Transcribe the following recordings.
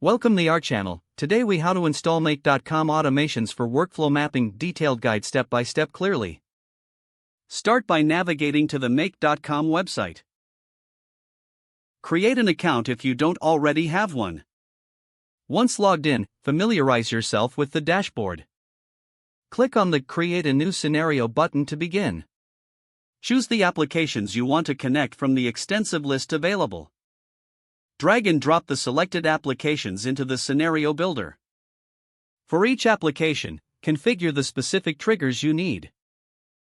Welcome to our channel. Today we how to install Make.com automations for workflow mapping, detailed guide step by step clearly. Start by navigating to the Make.com website. Create an account if you don't already have one. Once logged in, familiarize yourself with the dashboard. Click on the Create a New Scenario button to begin. Choose the applications you want to connect from the extensive list available. Drag and drop the selected applications into the scenario builder. For each application, configure the specific triggers you need.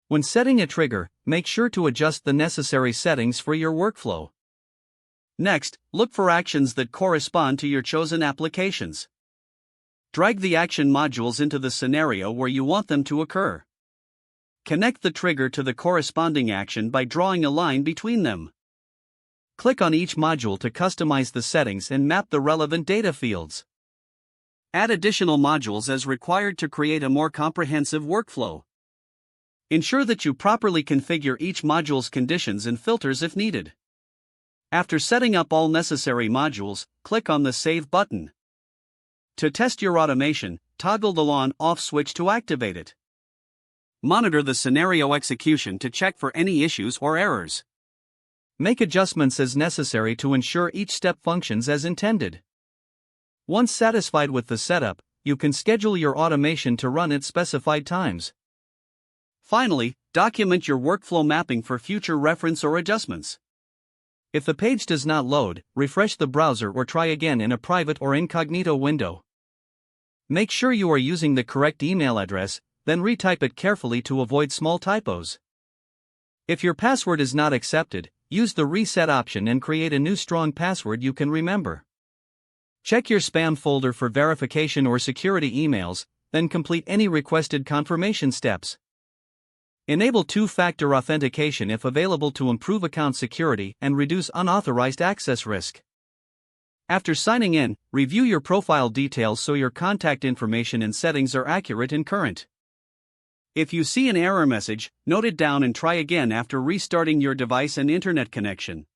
When setting a trigger, make sure to adjust the necessary settings for your workflow. Next, look for actions that correspond to your chosen applications. Drag the action modules into the scenario where you want them to occur. Connect the trigger to the corresponding action by drawing a line between them. Click on each module to customize the settings and map the relevant data fields. Add additional modules as required to create a more comprehensive workflow. Ensure that you properly configure each module's conditions and filters if needed. After setting up all necessary modules, click on the Save button. To test your automation, toggle the on/off switch to activate it. Monitor the scenario execution to check for any issues or errors. Make adjustments as necessary to ensure each step functions as intended. Once satisfied with the setup, you can schedule your automation to run at specified times. Finally, document your workflow mapping for future reference or adjustments. If the page does not load, refresh the browser or try again in a private or incognito window. Make sure you are using the correct email address, then retype it carefully to avoid small typos. If your password is not accepted, use the reset option and create a new strong password you can remember. Check your spam folder for verification or security emails, then complete any requested confirmation steps. Enable two-factor authentication if available to improve account security and reduce unauthorized access risk. After signing in, review your profile details so your contact information and settings are accurate and current. If you see an error message, note it down and try again after restarting your device and internet connection.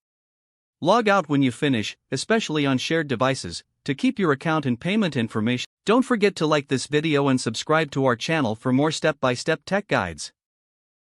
Log out when you finish, especially on shared devices, to keep your account and payment information. Don't forget to like this video and subscribe to our channel for more step-by-step tech guides.